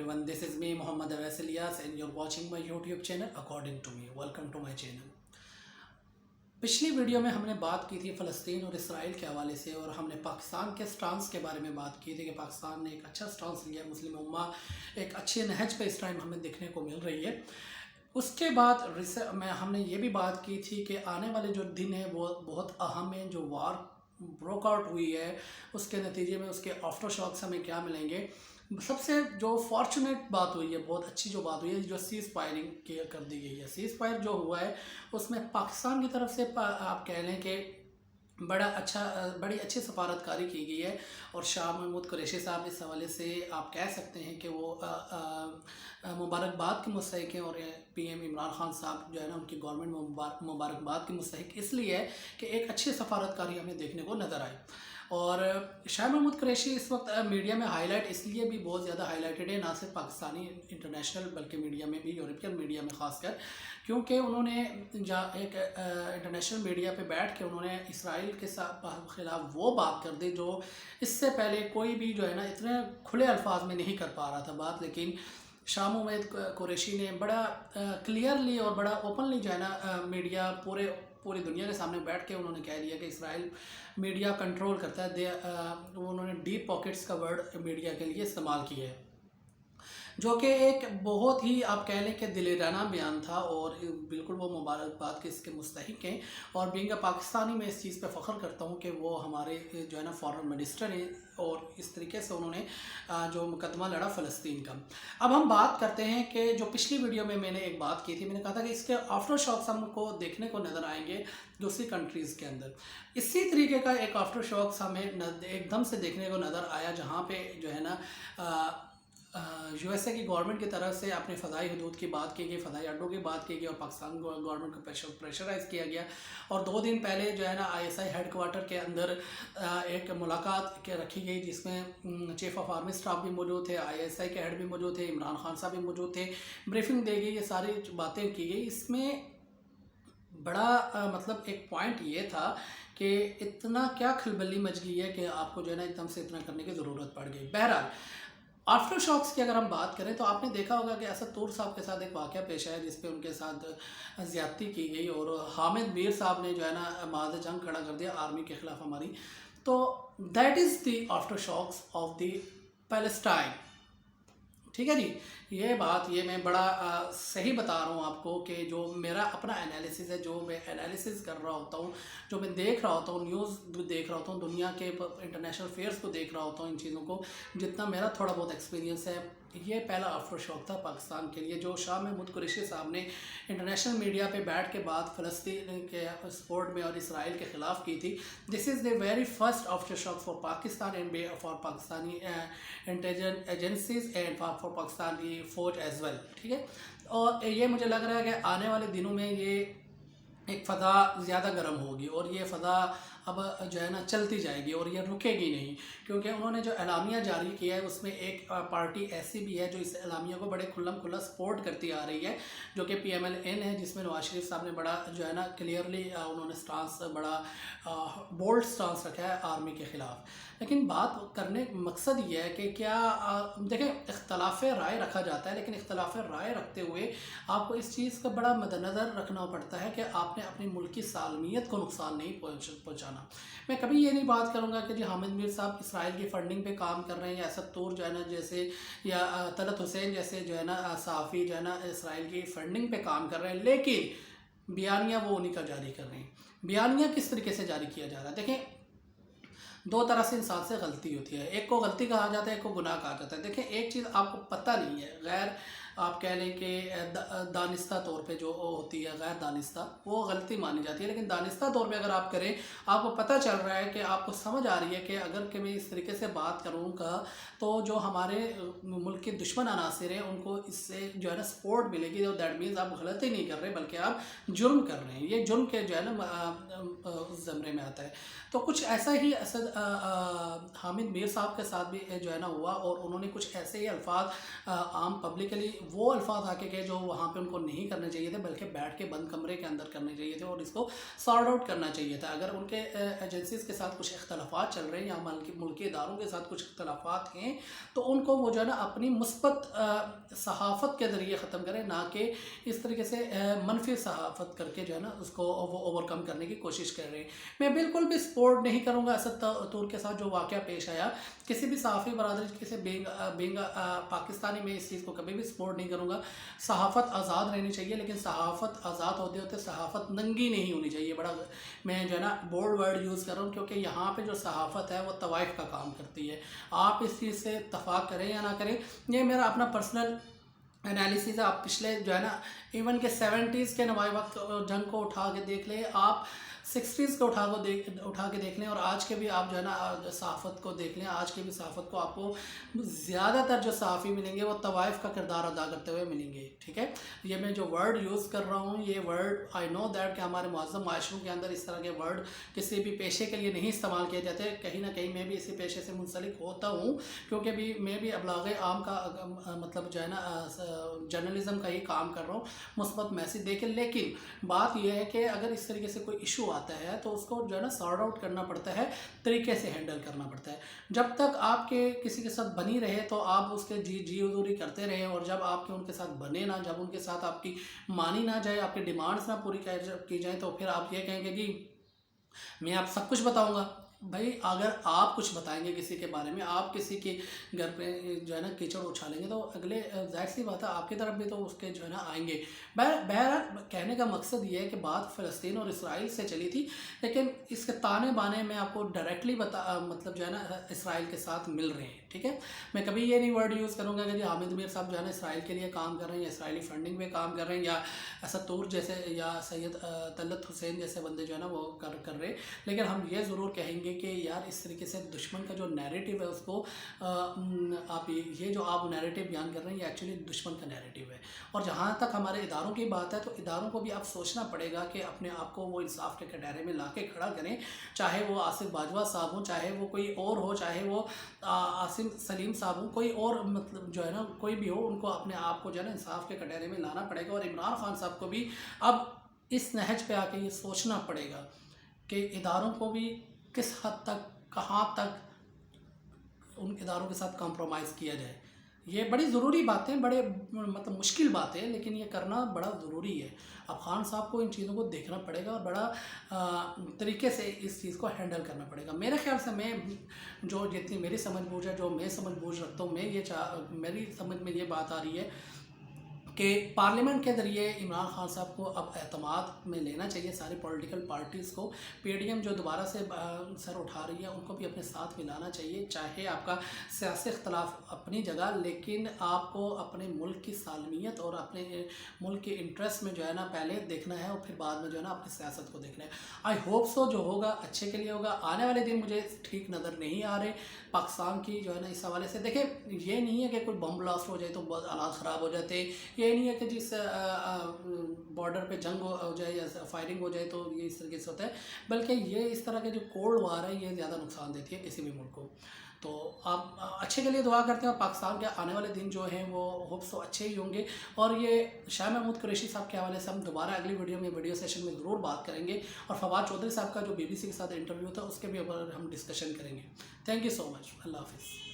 everyone, this is me Muhammad Awais Ilyas and you're watching my YouTube channel according to me. Welcome to my channel. पिछली video में हमने बात की थी फ़लस्तीन और इसराइल के हवाले से, और हमने पाकिस्तान के स्टांस के बारे में बात की थी कि पाकिस्तान ने एक अच्छा स्टांस लिया, मुस्लिम उम्मा एक अच्छे नहज पे इस टाइम हमें देखने को मिल रही है। उसके बाद हमने ये भी बात की थी कि आने वाले जो दिन है वो बहुत अहम है। जो वार ब्रोकआउट हुई है उसके नतीजे में उसके आफ्टर शॉक्स हमें क्या मिलेंगे। सबसे जो फॉर्चुनेट बात हुई है, बहुत अच्छी जो बात हुई है, जो सीज़ फायरिंग कर दी गई है। सीज़ फायर जो हुआ है उसमें पाकिस्तान की तरफ से आप कह लें कि बड़ी अच्छी सफारतकारी की गई है। और शाह महमूद कुरैशी साहब इस हवाले से आप कह सकते हैं कि वो मुबारकबाद के मुस्तहिक हैं, और पीएम इमरान खान साहब जो है ना उनकी गवर्नमेंट में मुबारकबाद के मुस्तहिक इसलिए है कि एक अच्छी सफारतकारी हमें देखने को नज़र आई। और शाह महमूद कुरैशी इस वक्त मीडिया में हाईलाइट इसलिए भी बहुत ज़्यादा हाईलाइटेड है, ना सिर्फ पाकिस्तानी इंटरनेशनल बल्कि मीडिया में भी, यूरोपियन मीडिया में ख़ासकर, क्योंकि उन्होंने एक इंटरनेशनल मीडिया पे बैठ के उन्होंने इसराइल के ख़िलाफ़ वो बात कर दी जो इससे पहले कोई भी जो है ना इतने खुले अल्फाज में नहीं कर पा रहा था बात। लेकिन शाह महमूद कुरैशी ने बड़ा क्लियरली और बड़ा ओपनली जो है ना मीडिया पूरी दुनिया के सामने बैठ के उन्होंने कह दिया कि इसराइल मीडिया कंट्रोल करता है। उन्होंने डीप पॉकेट्स का वर्ड मीडिया के लिए इस्तेमाल किया है, जो कि एक बहुत ही आप कह लें कि दिलेराना बयान था, और बिल्कुल वो मुबारकबाद के इसके मुस्तहिक हैं। और बीइंग अ पाकिस्तानी मैं इस चीज़ पे फ़ख्र करता हूँ कि वो हमारे जो है ना फॉरेन मिनिस्टर हैं, और इस तरीके से उन्होंने जो मुकदमा लड़ा फ़लस्तीन का। अब हम बात करते हैं कि जो पिछली वीडियो में मैंने एक बात की थी, मैंने कहा था कि इसके आफ्टर शॉक्स हमको देखने को नज़र आएंगे दूसरी कंट्रीज़ के अंदर। इसी तरीके का एक आफ्टर शॉक्स हमें एकदम से देखने को नज़र आया, जहाँ पे जो है ना यूएसए की गवर्नमेंट की तरफ से अपने फ़ज़ाई हदूद की बात की गई, फ़ज़ाई अड्डों की बात की गई, और पाकिस्तान गवर्नमेंट को प्रेशराइज़ किया गया। और 2 दिन पहले जो है ना आईएसआई हेडक्वार्टर के अंदर एक मुलाकात रखी गई, जिसमें चीफ ऑफ आर्मी स्टाफ भी मौजूद थे, आईएसआई के हेड भी मौजूद थे, इमरान खान साहब भी मौजूद थे, ब्रीफिंग दी गई, ये सारी बातें की गई। इसमें बड़ा मतलब एक पॉइंट ये था कि इतना क्या खलबली मच गई है कि आपको जो है ना एकदम से इतना करने की ज़रूरत पड़ गई। बहरहाल आफ्टर शॉक्स की अगर हम बात करें तो आपने देखा होगा कि असद तूर साहब के साथ एक वाक़या पेश आया जिस पे उनके साथ ज़्यादती की गई, और हामिद मीर साहब ने जो है ना माज़ जंग खड़ा कर दिया आर्मी के ख़िलाफ़ हमारी। तो that is the aftershocks of the Palestine. ठीक है जी, ये मैं बड़ा सही बता रहा हूँ आपको कि जो मेरा अपना एनालिसिस है, जो मैं एनालिसिस कर रहा होता हूँ, जो मैं देख रहा होता हूँ, न्यूज़ देख रहा होता हूँ, दुनिया के इंटरनेशनल अफेयर्स को देख रहा होता हूँ, इन चीज़ों को जितना मेरा थोड़ा बहुत एक्सपीरियंस है, ये पहला आफ्टर शॉक था पाकिस्तान के लिए, जो शाह महमूद कुरैशी साहब ने इंटरनेशनल मीडिया पे बैठ के बात फ़लस्तीन के सपोर्ट में और इसराइल के ख़िलाफ़ की थी। This is the very first after shock for Pakistan and for Pakistani intelligence agencies and for Pakistani फ़ौज एज़ वेल। ठीक है, और ये मुझे लग रहा है कि आने वाले दिनों में ये एक फ़ज़ा ज़्यादा गर्म होगी, और ये फ़ज़ा अब जो है ना चलती जाएगी और ये रुकेगी नहीं, क्योंकि उन्होंने जो एलामिया जारी किया है उसमें एक पार्टी ऐसी भी है जो इस एलामिया को बड़े खुल्ला सपोर्ट करती आ रही है, जो कि PMLN है, जिसमें नवाज शरीफ साहब ने बड़ा जो है ना क्लियरली उन्होंने स्टांस बड़ा बोल्ड स्टांस रखा है आर्मी के ख़िलाफ़। लेकिन बात करने मकसद ये है कि क्या देखें, इख्तलाफ राय रखा जाता है, लेकिन इख्तलाफ राय रखते हुए आपको इस चीज़ का बड़ा मद्देनज़र रखना पड़ता है कि आपने अपनी मुल्क की सालमियत को नुकसान नहीं पहुँचाना। मैं कभी ये नहीं बात करूँगा कि जी हामिद मीर साहब इसराइल की फ़ंडिंग पे काम कर रहे हैं, या असद तूर जो है ना जैसे, या तलत हुसैन जैसे जो है ना सहाफ़ी जो है ना इसराइल की फ़ंडिंग पे काम कर रहे हैं, लेकिन बयानिया वो उन्हीं का जारी कर रहे हैं। बयानिया किस तरीके से जारी किया जा रहा है? देखें, 2 तरह से इंसान से गलती होती है, एक को गलती कहा जाता है, एक को गुनाह कहा जाता है। देखें, एक चीज़ आपको पता नहीं है, गैर आप कह लें कि दानिस्ता तौर पे जो होती है, गैर दानिस्ता, वो गलती मानी जाती है, लेकिन दानिस्ता तौर पे अगर आप करें, आपको पता चल रहा है कि आपको समझ आ रही है कि अगर कि मैं इस तरीके से बात करूँगा तो जो हमारे मुल्क के दुश्मन अनासिर हैं उनको इससे जो है ना सपोर्ट मिलेगी, तो दैट मीन्स आप गलती नहीं कर रहे बल्कि आप जुर्म कर रहे हैं। ये जुर्म के जो है ना उस ज़मरे में आता है। तो कुछ ऐसा ही असद हामिद मीर साहब के साथ भी जो है ना हुआ, और उन्होंने कुछ ऐसे ही अल्फाज आम पब्लिकली वो अल्फाज आके गए जो वहाँ पे उनको नहीं करने चाहिए थे, बल्कि बैठ के बंद कमरे के अंदर करने चाहिए थे और इसको सॉर्ट आउट करना चाहिए था। अगर उनके एजेंसीज़ के साथ कुछ इख्तलाफात चल रहे हैं या मुल्की इदारों के साथ कुछ इख्तलाफात हैं, तो उनको वो जो है ना अपनी मुस्बत सहाफ़त के ज़रिए ख़त्म करें, ना कि इस तरीके से मनफी सहाफ़त करके जो है ना उसको वो ओवरकम करने की कोशिश कर रहे हैं। मैं बिल्कुल भी सपोर्ट नहीं करूँगा असद तूर के साथ जो वाक़या पेश आया। किसी भी सहाफ़ी बरादरी किसी बेंग पाकिस्तानी में इस चीज़ को कभी भी सपोर्ट नहीं करूँगा। सहाफ़त आज़ाद रहनी चाहिए, लेकिन सहाफ़त आज़ाद होते होते सहाफ़त नंगी नहीं होनी चाहिए। बड़ा मैं जो है ना बोल्ड वर्ड यूज़ कर रहा हूँ, क्योंकि यहाँ पे जो सहाफ़त है वो तवाइफ़ का काम करती है। आप इस चीज़ से इत्तफ़ाक़ करें या ना करें, ये मेरा अपना पर्सनल एनालिसिस है। आप पिछले जो है ना इवन के 70s के नवाए वक्त जंग को उठा के देख लें, आप 60s को उठा के देख लें, और आज के भी आप जो है ना सहाफ़त को देख लें। आज के भी सहाफ़त को आपको ज़्यादातर जो सहाफ़ी मिलेंगे वो तवाइफ़ का किरदार अदा करते हुए मिलेंगे। ठीक है, ये मैं जो वर्ड यूज़ कर रहा हूँ, ये वर्ड आई नो दैट कि हमारे मुअज़्ज़म माशरों के अंदर इस तरह के वर्ड किसी भी पेशे के लिए नहीं इस्तेमाल किए जाते। कहीं ना कहीं मैं भी इसी पेशे से मुंसलिक होता हूँ, क्योंकि भी मैं भी अबलाग आम का मतलब जो है ना जर्नलिज़म का ही काम कर रहा हूँ, मुस्बत मैसेज देके। लेकिन बात यह है कि अगर इस तरीके से कोई इशू आता है तो उसको जो है ना सॉर्ट आउट करना पड़ता है, तरीके से हैंडल करना पड़ता है। जब तक आपके किसी के साथ बनी रहे तो आप उसके जी हजूरी करते रहें, और जब आपके उनके साथ बने ना, जब उनके साथ आपकी मानी ना जाए, आपकी डिमांड्स ना पूरी की जाए, तो फिर आप ये कहेंगे कि मैं आप सब कुछ बताऊंगा। भाई अगर आप कुछ बताएंगे किसी के बारे में, आप किसी के घर पे जो है ना कीचड़ उछालेंगे, तो अगले जाहिर सी बात है आपकी तरफ भी तो उसके जो है ना आएंगे। बहरहाल कहने का मकसद ये है कि बात फ़लस्तीन और इसराइल से चली थी, लेकिन इसके ताने बाने में आपको डायरेक्टली मतलब जो है ना इसराइल के साथ मिल रहे हैं। ठीक है, मैं कभी ये नहीं वर्ड यूज़ करूँगा कि हामिद मीर साहब जो है ना इसराइल के लिए काम कर रहे हैं या इसराइली फंडिंग में काम कर रहे हैं, या असद तूर जैसे या सैयद तलत हुसैन जैसे बंदे जो है ना वो कर रहे हैं। लेकिन हम ये ज़रूर कहेंगे कि यार इस तरीके से दुश्मन का जो नैरेटिव है उसको आप ये जो आप नैरेटिव बयान कर रहे हैं ये एक्चुअली दुश्मन का नैरेटिव है। और जहाँ तक हमारे इदारों की बात है, तो इदारों को भी आप सोचना पड़ेगा कि अपने आप को वो इंसाफ के कटहरे में ला के खड़ा करें, चाहे वो आसिफ बाजवा साहब हो, चाहे वो कोई और हो, चाहे वो आसिम सलीम साहब हो, कोई और मतलब जो है ना कोई भी हो, उनको अपने आप को जो है ना इंसाफ के कटहरे में लाना पड़ेगा। और इमरान खान साहब को भी अब इस नहज पे आके ये सोचना पड़ेगा कि इदारों को भी किस हद तक, कहाँ तक उन इदारों के साथ कॉम्प्रोमाइज़ किया जाए। ये बड़ी ज़रूरी बातें, बड़े मतलब मुश्किल बातें, लेकिन ये करना बड़ा ज़रूरी है। अब खान साहब को इन चीज़ों को देखना पड़ेगा और बड़ा तरीके से इस चीज़ को हैंडल करना पड़ेगा। मेरे ख्याल से मैं जो जितनी मेरी समझ बूझ है, जो मैं समझ बूझ रखता हूँ, मेरी समझ में ये बात आ रही है कि पार्लियामेंट के ज़रिए इमरान खान साहब को अब एतमाद में लेना चाहिए सारी पॉलिटिकल पार्टीज़ को। पीडीएम जो दोबारा से सर उठा रही है उनको भी अपने साथ मिलाना चाहिए। चाहे आपका सियासी इख्तलाफ अपनी जगह, लेकिन आपको अपने मुल्क की सालमियत और अपने मुल्क के इंटरेस्ट में जो है ना पहले देखना है, और फिर बाद में जो है ना अपनी सियासत को देखना है। आई होप सो जो होगा अच्छे के लिए होगा। आने वाले दिन मुझे ठीक नज़र नहीं आ रहे पाकिस्तान की जो है ना इस हवाले से। देखिए ये नहीं है कि कोई बम ब्लास्ट हो जाए तो बहुत हालात ख़राब हो जाते, ये नहीं है कि जिस बॉर्डर पे जंग हो जाए या फायरिंग हो जाए तो ये इस तरीके से होता है, बल्कि ये इस तरह के जो कोल्ड वार है ये ज़्यादा नुकसान देती है किसी भी मुल्क को। तो आप अच्छे के लिए दुआ करते हैं। पाकिस्तान के आने वाले दिन जो हैं वो होप्स तो अच्छे ही होंगे। और ये शाह महमूद कुरैशी साहब के हवाले से हम दोबारा अगली वीडियो सेशन में ज़रूर बात करेंगे, और फवाद चौधरी साहब का जो BBC के साथ इंटरव्यू था उसके भी ऊपर हम डिस्कशन करेंगे। Thank you so much. अल्लाह हाफिज़।